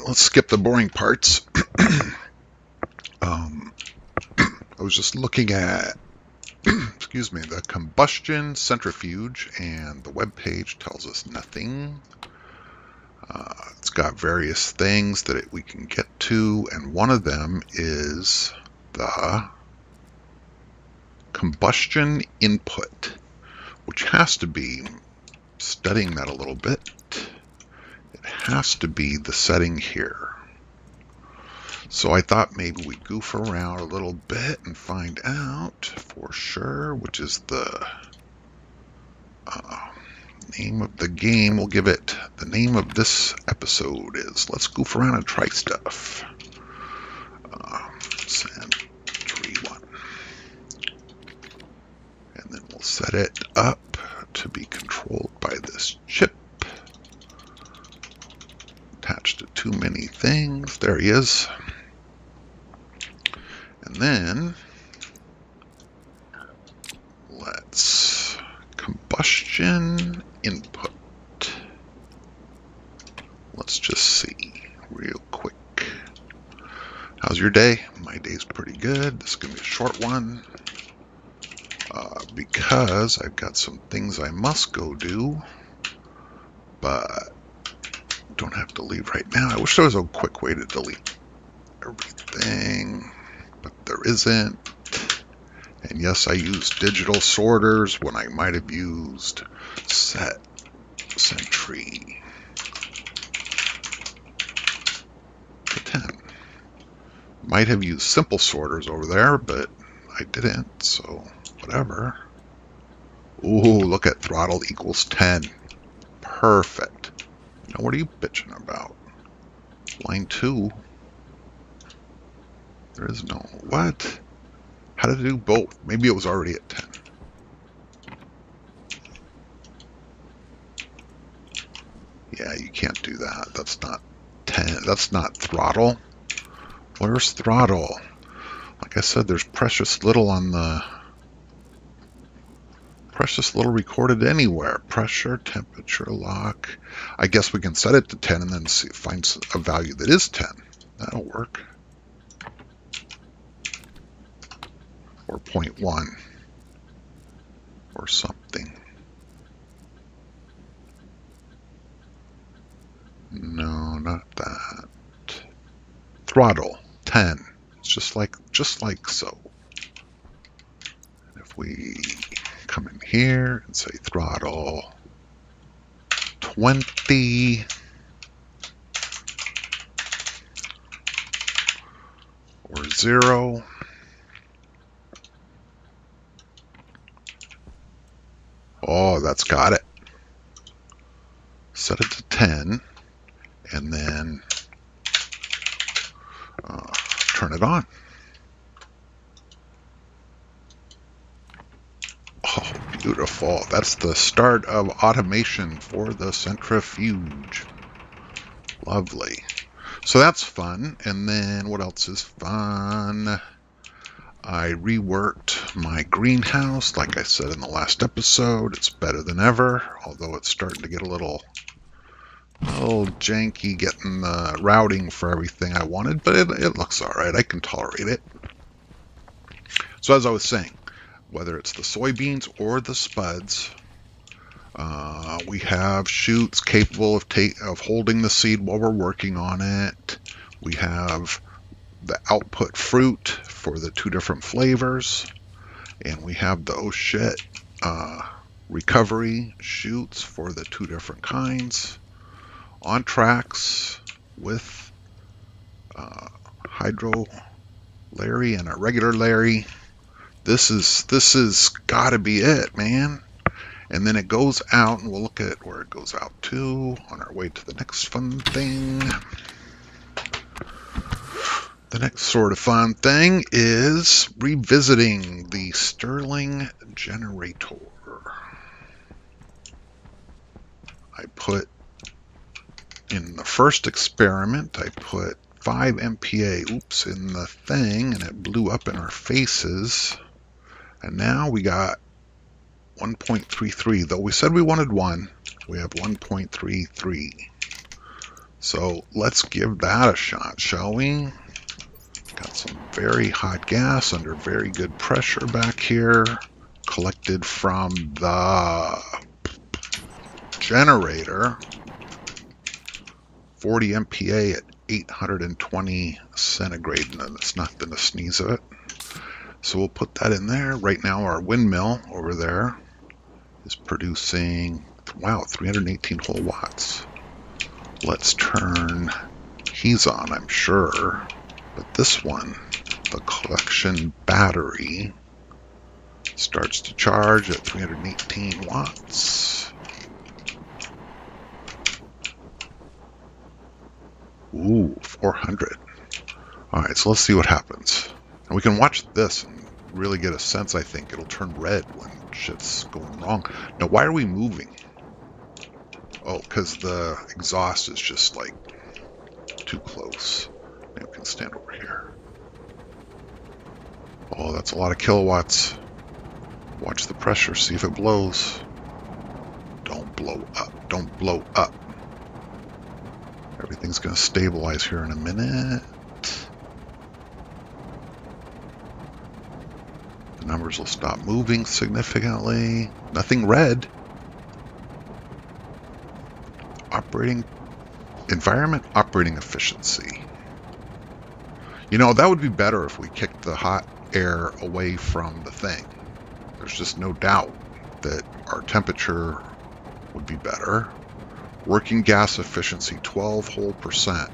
let's skip the boring parts. I was just looking at, excuse me, the combustion centrifuge, and the web page tells us nothing. It's got various things that we can get to, and one of them is the combustion input, which has to be, studying that a little bit, it has to be the setting here. So I thought maybe we goof around a little bit and find out for sure, which is the name of the game. We'll give it the name of this episode is Let's Goof Around and Try Stuff. Send 3-1. And then we'll set it up to be controlled by this chip. Attached to too many things. There he is. And then let's combustion input. Let's just see real quick. How's your day? My day's pretty good. This is going to be a short one because I've got some things I must go do, but don't have to leave right now. I wish there was a quick way to delete everything, but there isn't. And yes, I use digital sorters when I might have used set sentry to 10. Might have used simple sorters over there, but I didn't, so whatever. Ooh, look at throttle equals 10. Perfect. Now what are you bitching about? Line 2. There is no... What? How did it do both? Maybe it was already at 10. Yeah, you can't do that. That's not 10. That's not throttle. Where's throttle? Like I said, there's precious little on the... Precious little recorded anywhere. Pressure, temperature, lock. I guess we can set it to 10 and then find a value that is 10. That'll work. Or 0.1. Or something. No, not that. Throttle, 10. It's just like so. And if we come in here and say throttle 20 or 0, oh, that's got it. Set it to 10 and then turn it on. Oh, beautiful. That's the start of automation for the centrifuge. Lovely. So that's fun. And then what else is fun? I reworked my greenhouse. Like I said in the last episode, it's better than ever, although it's starting to get a little janky getting the routing for everything I wanted, but it looks all right. I can tolerate it. So as I was saying, whether it's the soybeans or the spuds, we have chutes capable of holding the seed while we're working on it. We have the output fruit for the 2 different flavors, and we have the oh shit recovery chutes for the 2 different kinds. On tracks with hydro Larry and a regular Larry. This is gotta be it, man. And then it goes out, and we'll look at where it goes out to on our way to the next fun thing. The next sort of fun thing is revisiting the Stirling generator. I put in the first experiment, I put 5 MPa, in the thing, and it blew up in our faces. And now we got 1.33, though we said we wanted 1, we have 1.33. So let's give that a shot, shall we? Got some very hot gas under very good pressure back here, collected from the generator. 40 MPa at 820 centigrade, and it's nothing to sneeze at. So we'll put that in there. Right now our windmill over there is producing, wow, 318 whole watts. Let's turn, he's on, I'm sure, but this one, the collection battery, starts to charge at 318 watts. Ooh, 400. All right, so let's see what happens. And we can watch this and really get a sense. I think it'll turn red when shit's going wrong. Now, why are we moving? Oh, because the exhaust is just like too close. Maybe we can stand over here. Oh, that's a lot of kilowatts. Watch the pressure, see if it blows. Don't blow up. Don't blow up. Everything's going to stabilize here in a minute. The numbers will stop moving significantly. Nothing red. Operating environment, operating efficiency. You know, that would be better if we kicked the hot air away from the thing. There's just no doubt that our temperature would be better. Working gas efficiency, 12 whole percent.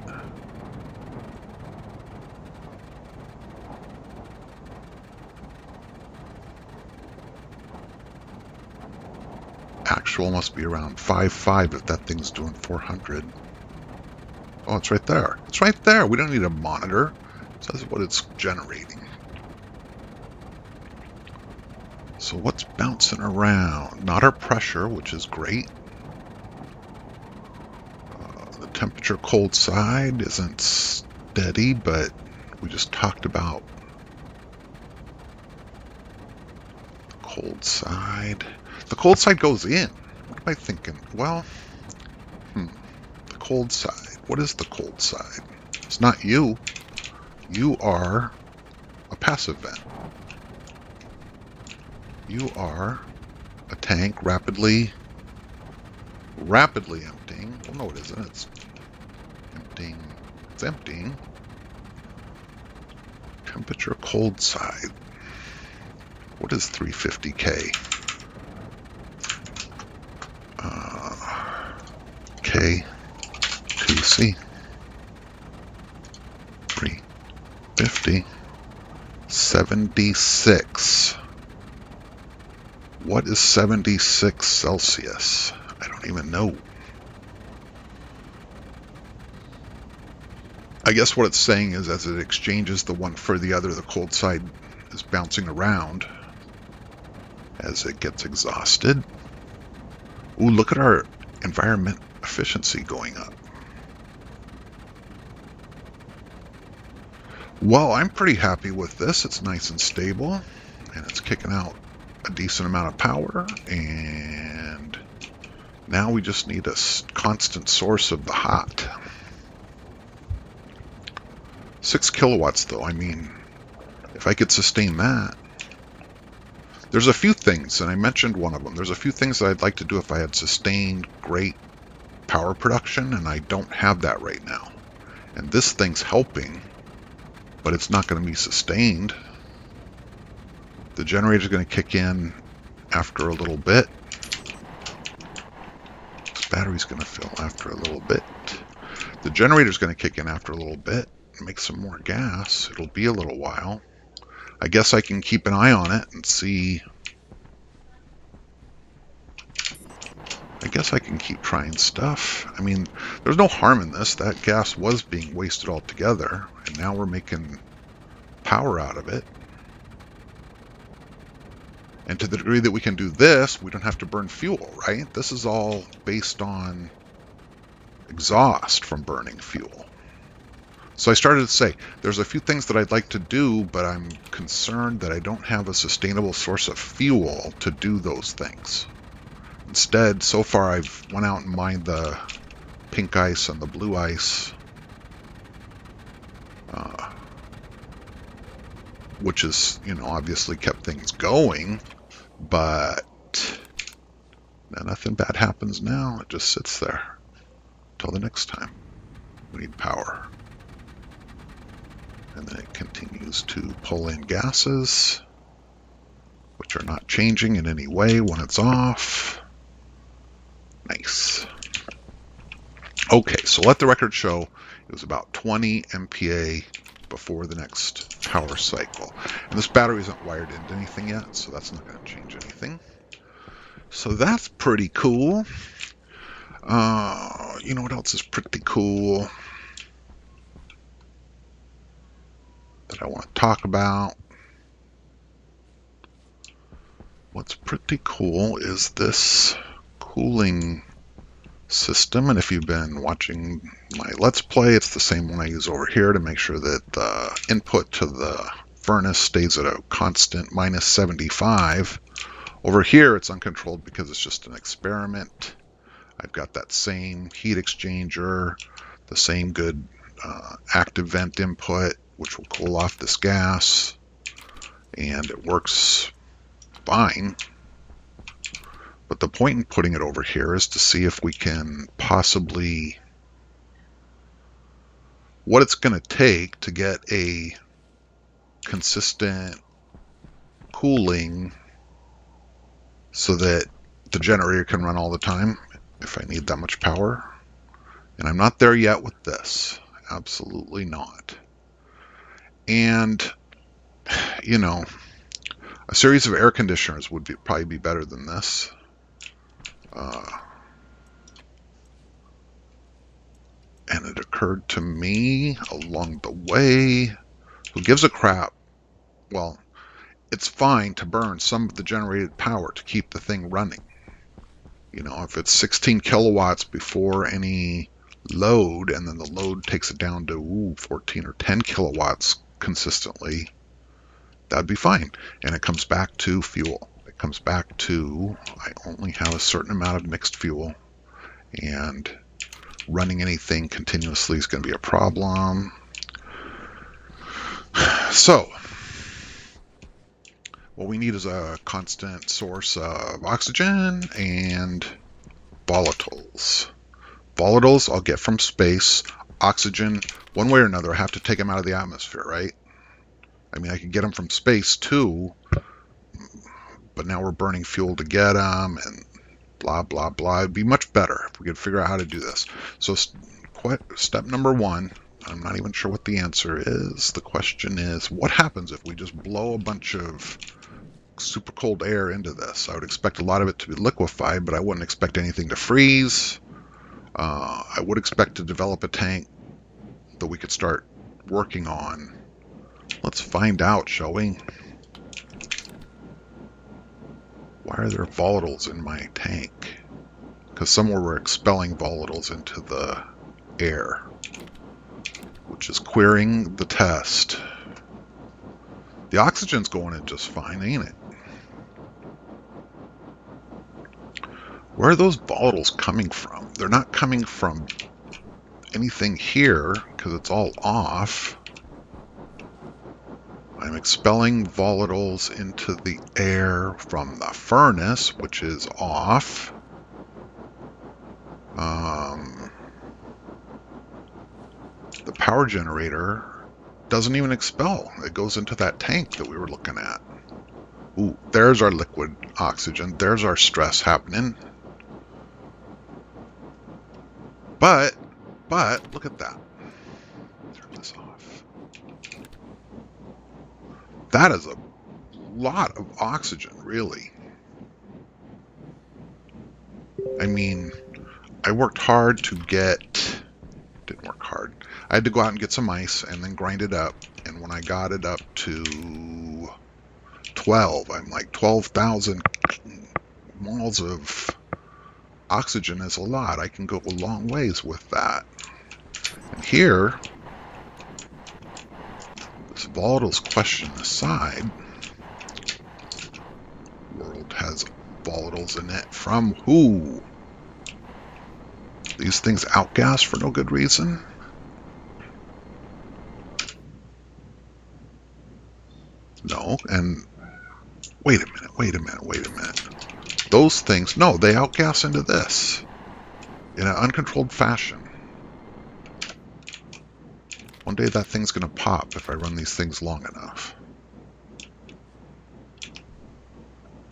Actual must be around 5.5 if that thing's doing 400. Oh, it's right there. It's right there. We don't need a monitor. It says what it's generating. So what's bouncing around? Not our pressure, which is great. The temperature cold side isn't steady, but we just talked about the cold side. The cold side goes in. What am I thinking? Well, the cold side. What is the cold side? It's not you. You are a passive vent. You are a tank rapidly emptying. Well, no, it isn't. It's emptying. It's emptying. Temperature cold side. What is 350K? K2C. 350. 76. What is 76 Celsius? I don't even know. I guess what it's saying is as it exchanges the one for the other, the cold side is bouncing around as it gets exhausted. Ooh, look at our environment efficiency going up. Well, I'm pretty happy with this. It's nice and stable, and it's kicking out a decent amount of power, and now we just need a constant source of the hot. 6 kilowatts though, I mean, if I could sustain that. There's a few things, and I mentioned one of them. There's a few things that I'd like to do if I had sustained great power production, and I don't have that right now. And this thing's helping, but it's not going to be sustained. The generator's going to kick in after a little bit. This battery's going to fill after a little bit. The generator's going to kick in after a little bit and make some more gas. It'll be a little while. I guess I can keep an eye on it and see. I guess I can keep trying stuff. I mean, there's no harm in this. That gas was being wasted altogether, and now we're making power out of it. And to the degree that we can do this, we don't have to burn fuel, right? This is all based on exhaust from burning fuel. So I started to say, there's a few things that I'd like to do, but I'm concerned that I don't have a sustainable source of fuel to do those things. Instead, so far I've went out and mined the pink ice and the blue ice, which is, obviously kept things going, but nothing bad happens now. It just sits there till the next time we need power. And then it continues to pull in gases, which are not changing in any way when it's off. Nice. Okay, so let the record show it was about 20 MPa before the next power cycle. And this battery isn't wired into anything yet, so that's not going to change anything. So that's pretty cool. You know what else is pretty cool that I want to talk about? What's pretty cool is this cooling system, and if you've been watching my Let's Play, it's the same one I use over here to make sure that the input to the furnace stays at a constant minus 75. Over here it's uncontrolled because it's just an experiment. I've got that same heat exchanger, the same good active vent input, which will cool off this gas, and it works fine. But the point in putting it over here is to see if we can possibly, what it's going to take to get a consistent cooling so that the generator can run all the time if I need that much power. And I'm not there yet with this. Absolutely not. And, a series of air conditioners would probably be better than this. And it occurred to me along the way, who gives a crap? Well, it's fine to burn some of the generated power to keep the thing running. If it's 16 kilowatts before any load, and then the load takes it down to 14 or 10 kilowatts consistently, that'd be fine. And it comes back to fuel. It comes back to, I only have a certain amount of mixed fuel, and running anything continuously is going to be a problem. So what we need is a constant source of oxygen and volatiles. Volatiles I'll get from space. Oxygen, one way or another, I have to take them out of the atmosphere, right? I mean, I could get them from space too, but now we're burning fuel to get them, and blah, blah, blah. It'd be much better if we could figure out how to do this. So step number one, I'm not even sure what the answer is. The question is, what happens if we just blow a bunch of super cold air into this? I would expect a lot of it to be liquefied, but I wouldn't expect anything to freeze. I would expect to develop a tank that we could start working on. Let's find out, shall we? Why are there volatiles in my tank? Because somewhere we're expelling volatiles into the air, which is querying the test. The oxygen's going in just fine, ain't it? Where are those volatiles coming from? They're not coming from anything here because it's all off. I'm expelling volatiles into the air from the furnace, which is off. The power generator doesn't even expel. It goes into that tank that we were looking at. Ooh, there's our liquid oxygen. There's our stress happening. But, look at that. Turn this off. That is a lot of oxygen, really. I mean, I worked hard to get... Didn't work hard. I had to go out and get some ice and then grind it up. And when I got it up to 12, I'm like, 12,000 moles of oxygen is a lot. I can go a long ways with that. And here, this volatiles question aside, the world has volatiles in it from who? These things outgas for no good reason. No, and wait a minute. Those things, no, they outgas into this in an uncontrolled fashion. One day that thing's going to pop if I run these things long enough.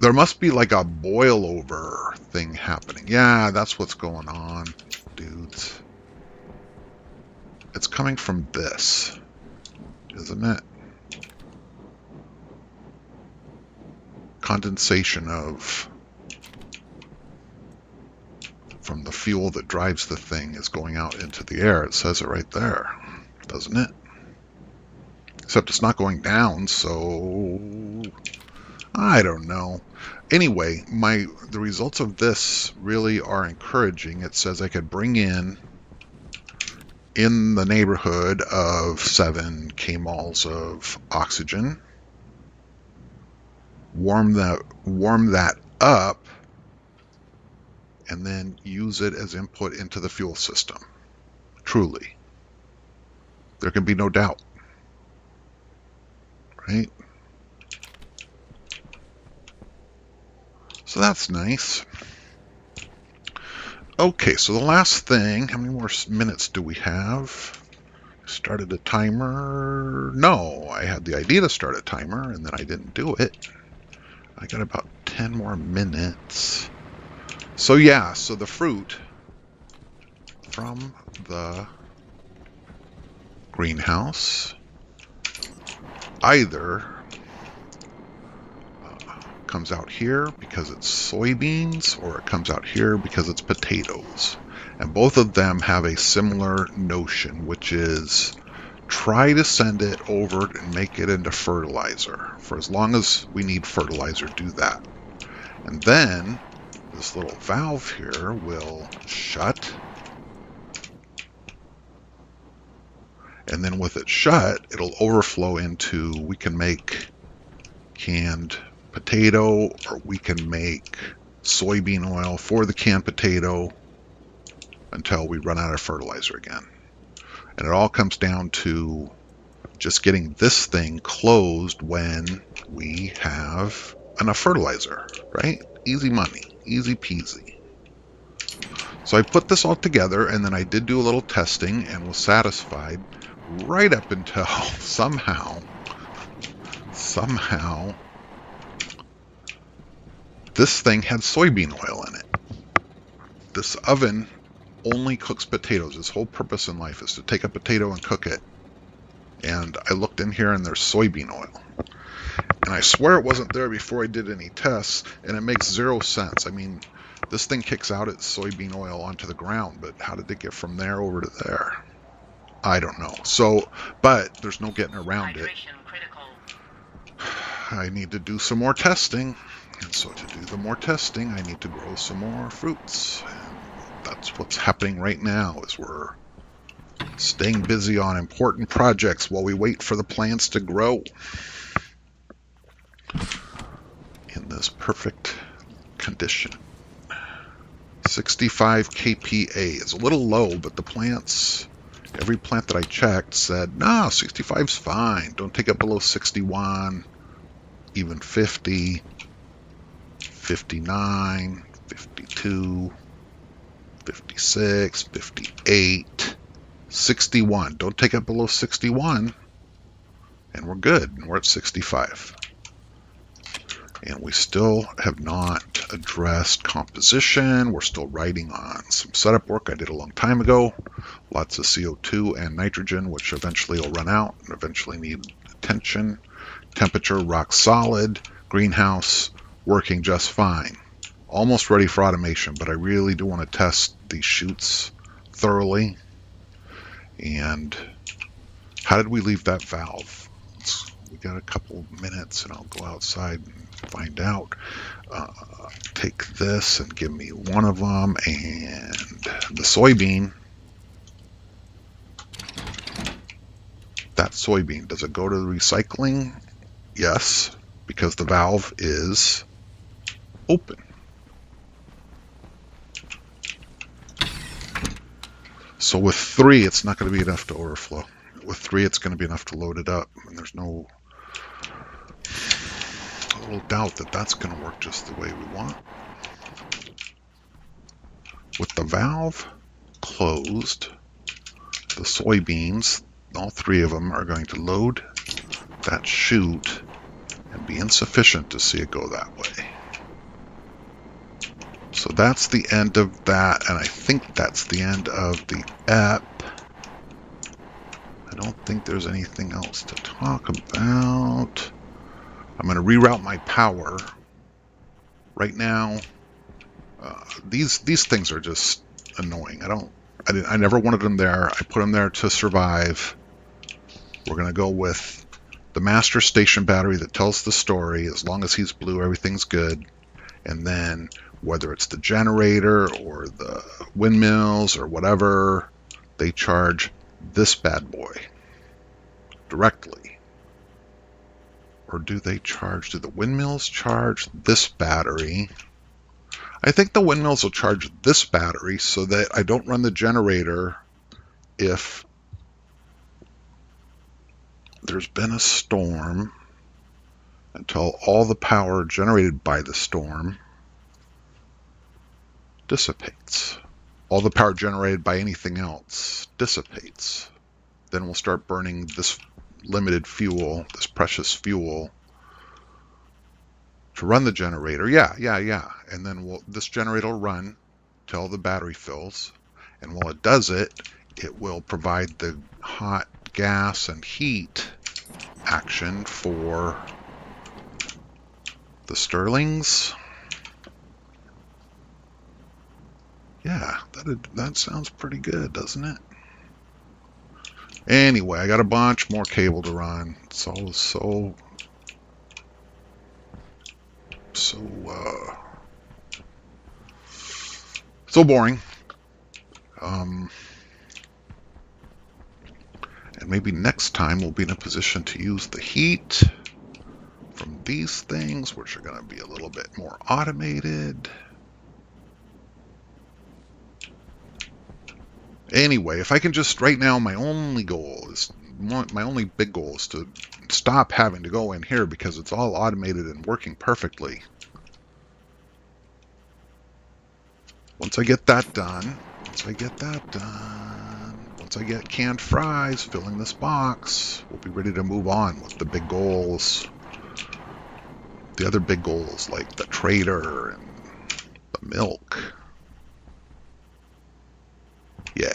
There must be like a boil over thing happening. Yeah, that's what's going on, dudes. It's coming from this, isn't it? Condensation from the fuel that drives the thing is going out into the air. It says it right there, doesn't it? Except it's not going down, so I don't know. Anyway, the results of this really are encouraging. It says I could bring in the neighborhood of 7 kmols of oxygen, warm that up, and then use it as input into the fuel system. Truly. There can be no doubt. Right? So that's nice. Okay, so the last thing, how many more minutes do we have? Started a timer. No, I had the idea to start a timer and then I didn't do it. I got about 10 more minutes. So yeah, so the fruit from the greenhouse either comes out here because it's soybeans, or it comes out here because it's potatoes. And both of them have a similar notion, which is try to send it over and make it into fertilizer. For as long as we need fertilizer, do that. And then this little valve here will shut. And then with it shut, it'll overflow into, we can make canned potato, or we can make soybean oil for the canned potato until we run out of fertilizer again. And it all comes down to just getting this thing closed when we have enough fertilizer, right? Easy money, easy peasy. So I put this all together, and then I did do a little testing and was satisfied right up until somehow this thing had soybean oil in it. This oven only cooks potatoes. Its whole purpose in life is to take a potato and cook it. And I looked in here and there's soybean oil. And I swear it wasn't there before I did any tests, and it makes 0 sense. I mean, this thing kicks out its soybean oil onto the ground, but how did it get from there over to there? I don't know. So, but there's no getting around it. I need to do some more testing. And so to do the more testing, I need to grow some more fruits. And that's what's happening right now, is we're staying busy on important projects while we wait for the plants to grow in this perfect condition. 65 kPa is a little low, but the plants, every plant that I checked said, no, 65's fine. Don't take it below 61, even 50, 59, 52, 56, 58, 61. Don't take it below 61, and we're good. And we're at 65. And we still have not addressed composition. We're still writing on some setup work I did a long time ago. Lots of CO2 and nitrogen, which eventually will run out and eventually need attention. Temperature, rock solid. Greenhouse, working just fine. Almost ready for automation, but I really do want to test these chutes thoroughly. And how did we leave that valve? We got a couple minutes and I'll go outside and find out. Take this and give me one of them, and the soybean. That soybean, does it go to the recycling? Yes, because the valve is open. So with 3, it's not going to be enough to overflow. With 3, it's going to be enough to load it up. And there's no little doubt that that's going to work just the way we want. With the valve closed, the soybeans, all 3 of them are going to load that chute and be insufficient to see it go that way. So that's the end of that, and I think that's the end of the EP. I don't think there's anything else to talk about. I'm going to reroute my power. Right now, these things are just annoying. I never wanted them there. I put them there to survive. We're going to go with the master station battery that tells the story. As long as he's blue, everything's good. And then whether it's the generator or the windmills or whatever, they charge this bad boy directly. Or do the windmills charge this battery? I think the windmills will charge this battery so that I don't run the generator if there's been a storm until all the power generated by the storm dissipates. All the power generated by anything else dissipates. Then we'll start burning this limited fuel, this precious fuel, to run the generator. Yeah. And then this generator will run till the battery fills. And while it does it, it will provide the hot gas and heat action for the Stirlings. Yeah, that sounds pretty good, doesn't it? Anyway, I got a bunch more cable to run. It's all so boring. And maybe next time we'll be in a position to use the heat from these things, which are going to be a little bit more automated. Anyway, if I can just, right now, my only big goal is to stop having to go in here because it's all automated and working perfectly. Once I get that done, once I get canned fries filling this box, we'll be ready to move on with the big goals. The other big goals like the trader and the milk. Yeah.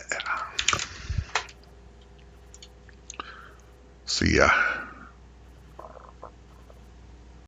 See ya.